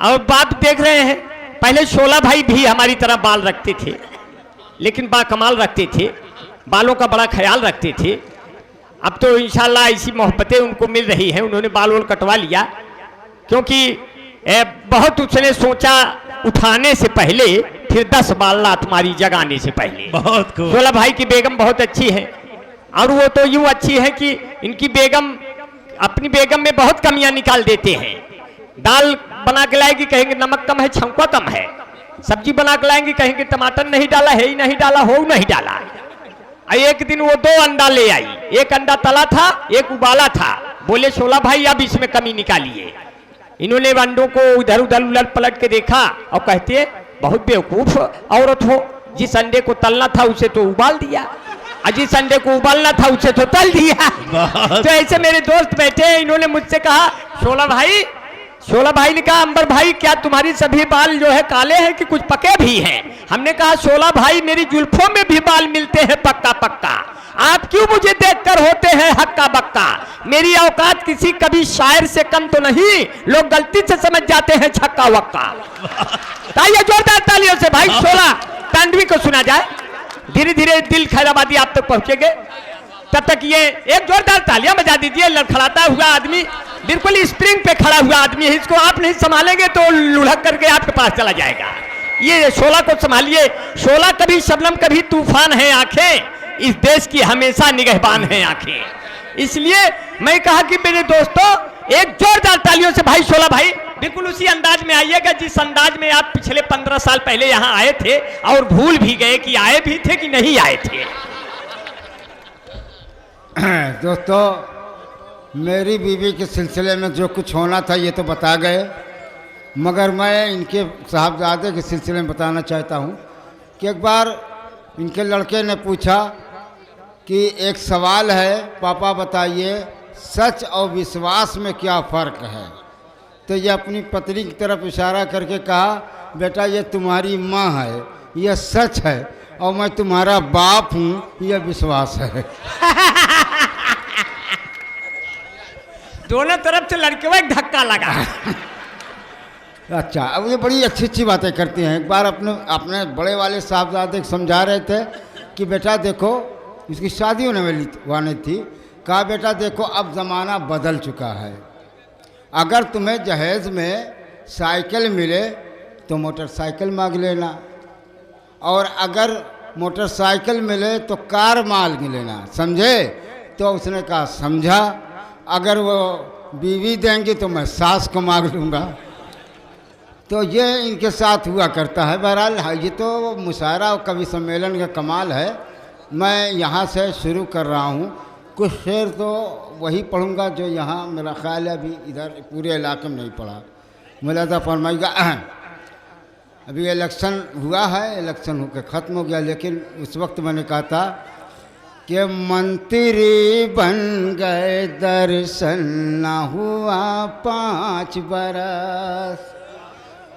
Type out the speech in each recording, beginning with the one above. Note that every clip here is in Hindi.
और बात देख रहे हैं, पहले 16 भाई भी हमारी तरह बाल रखते थे, लेकिन बाकमाल रखते थे, बालों का बड़ा ख्याल रखते थे। अब तो इंशाल्लाह ऐसी मोहब्बतें उनको मिल रही हैं, उन्होंने बाल वोल कटवा लिया, क्योंकि बहुत उसने सोचा उठाने से पहले, फिर 10 बाल लात मारी जगाने से पहले। बहुत 16 भाई की बेगम बहुत अच्छी है, और वो तो यूँ अच्छी है कि इनकी बेगम अपनी बेगम में बहुत कमियां निकाल देते हैं। दाल बना के लाएगी, कहेंगे नमक कम है, छौंका कम है। सब्जी बना के लाएंगे, कहेंगे टमाटर नहीं डाला, है ही नहीं डाला, हो नहीं डाला। एक दिन वो 2 अंडा ले आई, एक अंडा तला था, एक उबाला था। बोले 16 भाई अब इसमें कमी निकालिए। इन्होंने अंडों को इधर उधर उलट पलट के देखा और कहते बहुत बेवकूफ औरत हो, जिस अंडे को तलना था उसे तो उबाल दिया, और जिस अंडे को उबालना था उसे तो तल दिया। तो ऐसे मेरे दोस्त बैठे हैं, इन्होंने मुझसे कहा 16 भाई ने कहा अंबर भाई क्या तुम्हारी सभी बाल जो है काले हैं कि कुछ पके भी हैं? हमने कहा 16 भाई मेरी जुल्फों में भी बाल मिलते हैं पक्का पक्का, आप क्यों मुझे देखकर होते हैं हक्का बक्का? मेरी औकात किसी कभी शायर से कम तो नहीं, लोग गलती से समझ जाते हैं छक्का वक्का। तालियां जोरदार तालियों से भाई 16 तांडवी को सुना जाए। धीरे धीरे दिल खैराबादी आप तक पहुंचेंगे, तब तक ये एक जोरदार तालियां बजा दीजिए। लड़खड़ाता हुआ आदमी, बिल्कुल स्प्रिंग पे खड़ा हुआ आदमी है, इसको आप नहीं संभालेंगे तो लुढ़क करके आपके पास चला जाएगा। ये 16 को संभालिए। 16 कभी शबनम कभी तूफान है आंखें, इस देश की हमेशा निगहबान है आंखें। इसलिए मैं कहा कि मेरे दोस्तों एक जोरदार तालियों से भाई 16 भाई बिल्कुल उसी अंदाज में आइएगा जिस अंदाज में आप पिछले 15 साल पहले यहाँ आए थे, और भूल भी गए कि आए भी थे कि नहीं आए थे। दोस्तों मेरी बीवी के सिलसिले में जो कुछ होना था ये तो बता गए, मगर मैं इनके साहबजादे के सिलसिले में बताना चाहता हूँ कि एक बार इनके लड़के ने पूछा कि एक सवाल है पापा बताइए सच और विश्वास में क्या फ़र्क है? तो ये अपनी पत्नी की तरफ इशारा करके कहा बेटा ये तुम्हारी माँ है, यह सच है, और मैं तुम्हारा बाप हूँ, यह विश्वास है। दोनों तरफ से लड़के को एक धक्का लगा। अच्छा, अब ये बड़ी अच्छी अच्छी बातें करती हैं। एक बार अपने बड़े वाले साहबजादे को समझा रहे थे कि बेटा देखो, इसकी शादी होने वाली थी, कहा बेटा देखो अब ज़माना बदल चुका है, अगर तुम्हें जहेज़ में साइकिल मिले तो मोटरसाइकिल मांग लेना, और अगर मोटरसाइकिल मिले तो कार मांग लेना, समझे? तो उसने कहा समझा, अगर वो बीवी देंगी तो मैं सास को मांग लूँगा। तो ये इनके साथ हुआ करता है। बहरहाल ये तो मुशायरा और कवि सम्मेलन का कमाल है। मैं यहाँ से शुरू कर रहा हूँ, कुछ शेर तो वही पढ़ूँगा जो यहाँ मेरा ख्याल है अभी इधर पूरे इलाके में नहीं पढ़ा। मुलाजा फरमाइएगा। अभी इलेक्शन हुआ है, इलेक्शन होकर ख़त्म हो गया, लेकिन उस वक्त मैंने कहा था कि मंत्री बन गए दर्शन न हुआ 5 बरस,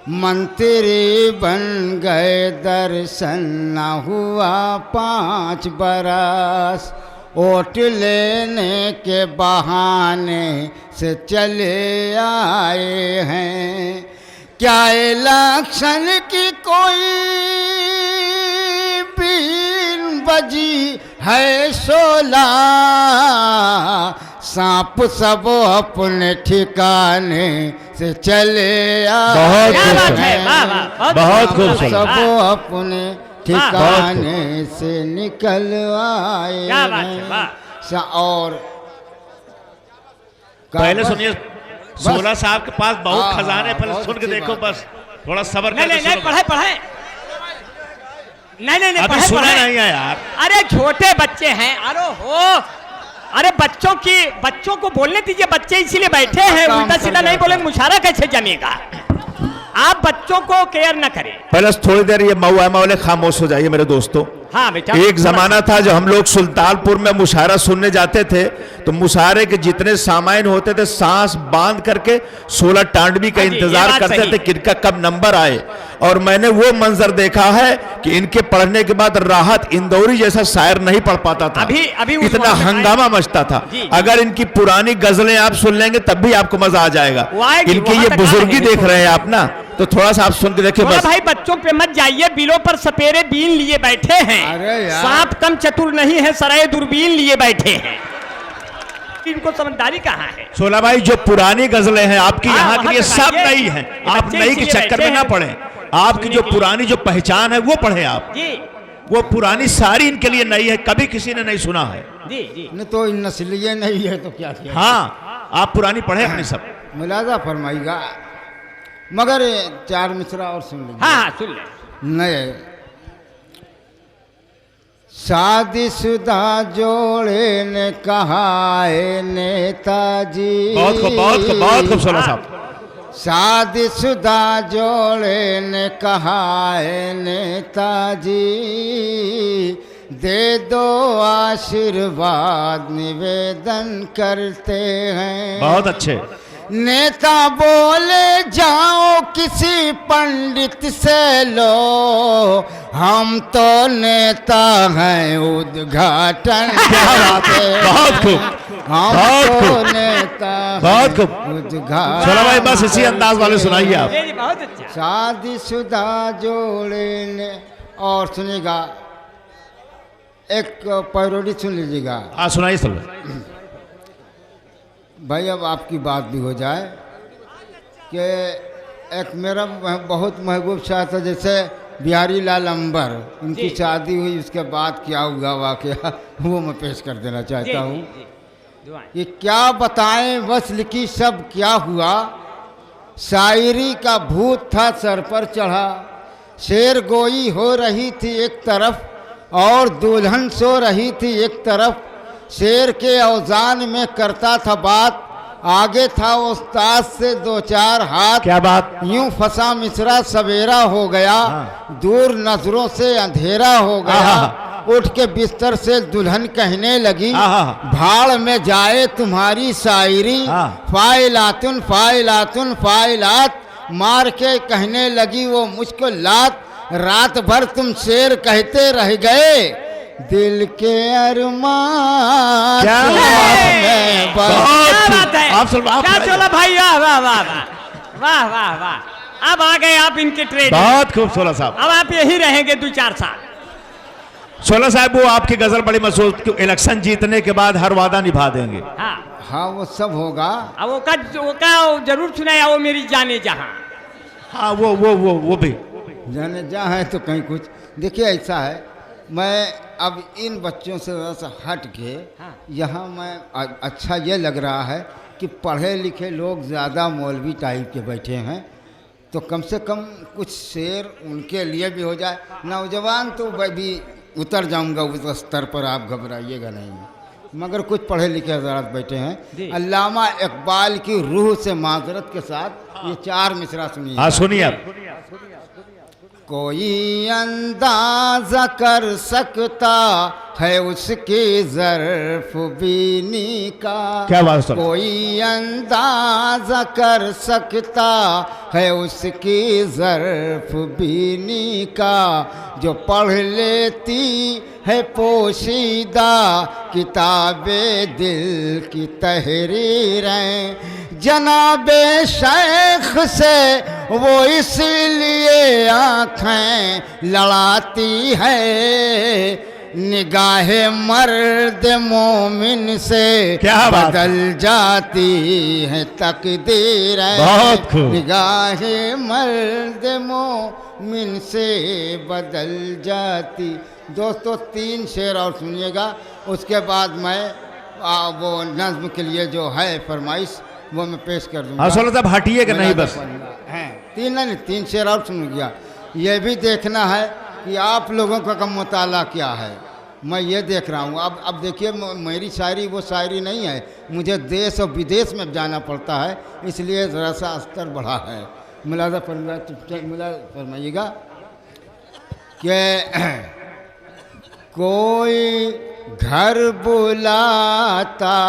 मंत्री बन गए दर्शन न हुआ 5 बरस, वोट लेने के बहाने से चले आए हैं, क्या इलेक्शन की कोई बीन बजी है 16, सांप सब अपने ठिकाने से चले आए हैं, बहुत खूबसूरत, सब अपने ठिकाने से निकल आए हैं। और पहले सुनिए 16 साहब के पास बहुत खजाने, पहले सुन के देखो, बस थोड़ा सब्र नहीं नहीं पढ़े नहीं अभी सुना नहीं है यार। अरे छोटे बच्चे हैं, अरे बच्चों को बोलने दीजिए, बच्चे इसीलिए बैठे हैं, उल्टा सीधा नहीं बोलेंगे मुशायरा कैसे जमेगा? आप बच्चों को केयर न करें। पहले थोड़ी देर ये मऊले खामोश हो जाइए मेरे दोस्तों। हाँ बेटा। एक जमाना था जब हम लोग सुल्तानपुर में मुशायरा सुनने जाते थे, तो मुशायरे के जितने सामाइन होते थे सांस बांध करके 16 टांडवी का हाँ जी, ये इंतजार बात करते सही थे है। कि इनका कब नंबर आए। और मैंने वो मंजर देखा है कि इनके पढ़ने के बाद राहत इंदौरी जैसा शायर नहीं पढ़ पाता था। अभी उस इतना वक्त में हंगामा मचता था। जी। अगर इनकी पुरानी गजलें आप सुन लेंगे तब भी आपको मजा आ जाएगा। वो आएगी, इनकी वहाँ ये तक बुजुर्गी आएगी। देख रहे हैं आप ना, तो थोड़ा सा आप सुन के देखिए थोड़ा बस। भाई बच्चों पे मत जाइए, बिलों पर सपेरे बीन लिए बैठे हैं। अरे यार। सांप कम चतुर नहीं है, सराय दूरबीन लिए बैठे हैं। इनको समझदारी कहाँ है? सोला भाई, जो पुरानी गजलें हैं आपकी हाँ, यहाँ के वहाँ लिए तक सब आइए। नई हैं। आप बच्चे नई के इसीलिए चक्कर बैठे में ना हैं। पड़े। आपकी जो सुनने के पुरानी जो पहचान है वो पढ़े आप। जी वो पुरानी सारी इनके लिए नई है, कभी किसी ने नहीं सुना है। जी जी। नहीं तो इन नस्लिए नहीं है तो क्या किया? हाँ, आप पुरानी पढ़े अपनी सब। मुलाजा फरमाइएगा, मगर 4 मिसरा और सुन लीजिए। हाँ हाँ सुन ले। नए शादीशुदा जोड़े ने कहा है नेताजी। बहुत खूब, बहुत खूब, बहुत खूब सोला साहब। शादीशुदा जोड़े ने कहा है नेताजी, दे दो आशीर्वाद निवेदन करते हैं। बहुत अच्छे। नेता बोले जाओ किसी पंडित से लो, हम तो नेता हैं उद्घाटन करते। बहुत खूब, हम बहुत तो खूब। नेता बहुत खूब। उद्घाटन। सोला भाई बस इसी अंदाज वाले सुनाइए आप। जी, बहुत अच्छा। शादीशुदा जोड़े ने। और सुनिएगा एक पैरोडी सुन लीजिएगा हाँ सुनाइए सोला। भाई, अब आपकी बात भी हो जाए कि एक मेरा बहुत महबूब शायर था, जैसे बिहारी लाल अंबर, उनकी जी। शादी हुई, उसके बाद क्या हुआ वाकया वो मैं पेश कर देना जी, चाहता हूँ। जी, जी। दुआएं। ये क्या बताएं वस्ल की सब क्या हुआ, शायरी का भूत था सर पर चढ़ा, शेर गोई हो रही थी एक तरफ और दुल्हन सो रही थी एक तरफ, शेर के औजान में करता था बात, आगे था उस्ताद से 2-4 हाथ। क्या बात। यूं फंसा मिसरा सवेरा हो गया, हाँ। दूर नजरों से अंधेरा हो गया, आहा। उठ के बिस्तर से दुल्हन कहने लगी, आहा। भाड़ में जाए तुम्हारी शायरी, हाँ। फाइलातुन फाइलातुन फाइलात, मार के कहने लगी वो मुझको लात, रात भर तुम शेर कहते रह गए, दिल के अरमान क्या में बस। क्या बात है? आप सुन- आप क्या सुनाइए। चला भाई, वाह वाह वाह वाह वाह वाह वाह। अब आ गए आप इनके ट्रेड में। बहुत खूब सोला साहब। अब आप यही रहेंगे 2-4 साल। सोला साहब, वो आपकी गजल बड़ी मशहूर कि इलेक्शन जीतने के बाद हर वादा निभा देंगे। हाँ, हाँ वो सब होगा। अब वो का जरूर सुनाया, वो मेरी जाने जहां। हाँ वो भी। जाने जहाँ है तो कहीं कुछ। देखिए ऐसा है, मैं अब इन बच्चों से थोड़ा सा हट के हाँ। यहाँ मैं अच्छा ये लग रहा है कि पढ़े लिखे लोग ज़्यादा मौलवी टाइप के बैठे हैं, तो कम से कम कुछ शेर उनके लिए भी हो जाए। नौजवान तो मैं भी उतर जाऊंगा उस स्तर पर, आप घबराइएगा नहीं, मगर कुछ पढ़े लिखे हजरात बैठे जी। हैं। अल्लामा इकबाल की रूह से माजरत के साथ ये 4 मिसरा सुनिए। हाँ सुनिए आप। कोई अंदाज़ा कर सकता है उसकी ज़र्फ बीनी का, क्या बात है सर? कोई अंदाज़ा कर सकता है उसकी ज़र्फ बीनी का, जो पढ़ लेती है पोशीदा किताबें दिल की तहरीरें, जनाबे शेख से वो इसलिए आँखें लड़ाती है, निगाहे मर्द मोमिन से क्या बात। बदल जाती है तकदीरें, बहुत खूब। निगाहे मर्द मोमिन से बदल जाती। दोस्तों 3 शेर और सुनिएगा, उसके बाद मैं वो नज्म के लिए जो है फरमाइश वो मैं पेश कर दूंगा। हाँ सोला साहब, हटिएगा नहीं बस। हैं 3 शेर और सुन गया। ये भी देखना है कि आप लोगों का कम मुताला क्या है, मैं ये देख रहा हूँ। अब देखिए, मेरी शायरी वो शायरी नहीं है, मुझे देश और विदेश में जाना पड़ता है, इसलिए ज़रा सा स्तर बढ़ा है। मुलाजा फरमाइएगा कि कोई घर बुलाता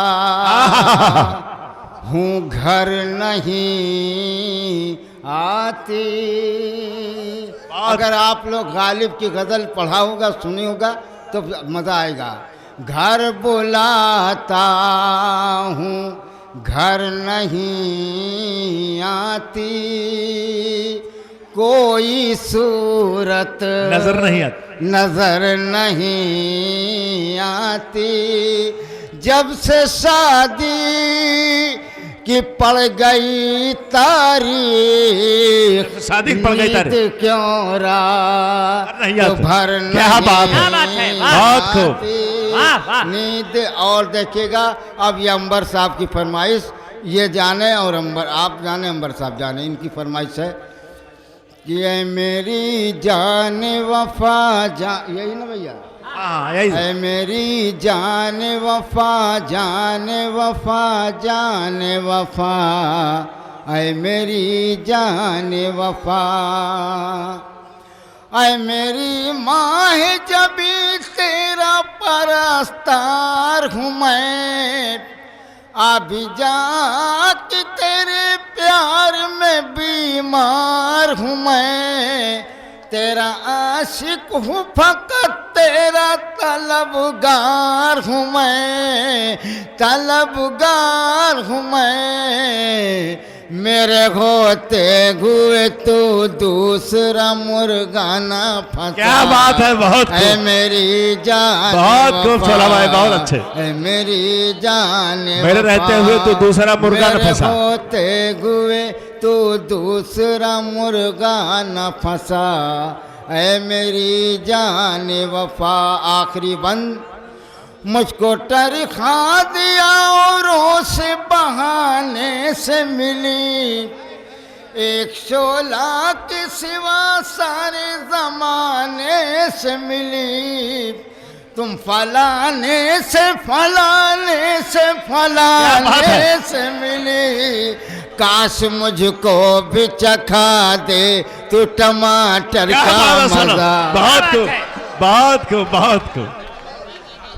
हूँ घर नहीं आती। अगर आप लोग गालिब की गज़ल पढ़ा होगा, सुनी होगा तो मज़ा आएगा। घर बुलाता हूँ घर नहीं आती, कोई सूरत नजर नहीं आती, नजर नहीं आती। जब से शादी की पड़ गई तारीख, शादी की पड़ गई तारीख, नींद क्यों नहीं रात आती। भर क्या नहीं बात है, क्या बात है, वाह, बहुत खूब। आती। वाह, वाह। नींद। और देखिएगा अब ये अंबर साहब की फरमाइश, ये जाने और अंबर आप जाने, अंबर साहब जाने, इनकी फरमाइश है कि ये मेरी जान वफा यही ना भैया, हाँ यही ऐ मेरी जान वफा जान वफा जान वफा, ऐ मेरी जान वफा, ऐ मेरी माँ जबी तेरा परस्तार हूँ मैं, अभी जा कि तेरे प्यार में बीमार हूँ मैं, तेरा आशिक हूँ फकत तेरा तलबगार हूँ मैं, तलबगार हूँ मैं। मेरे होते हुए तू दूसरा मुर्गा ना फंसा। क्या बात है, बहुत है खूब। मेरी जान बहुत खूब वफा, छोला भाई, बहुत अच्छे। है मेरी जान मेरे वफा, रहते हुए तू दूसरा मुर्गा न मेरे फंसा। होते हुए तू दूसरा मुर्गा न फंसा, ऐ मेरी जान वफा। आखिरी बंद, मुझको टरखा दिया औरों से बहाने से मिली, एक शोला के सिवा सारे जमाने से मिली, तुम फलाने से फलाने से फलाने से मिली, काश मुझको भी चखा दे तू टमाटर क्या का बात है, सुनो। मजा। बहुत खूब, बहुत खूब, बहुत खूब।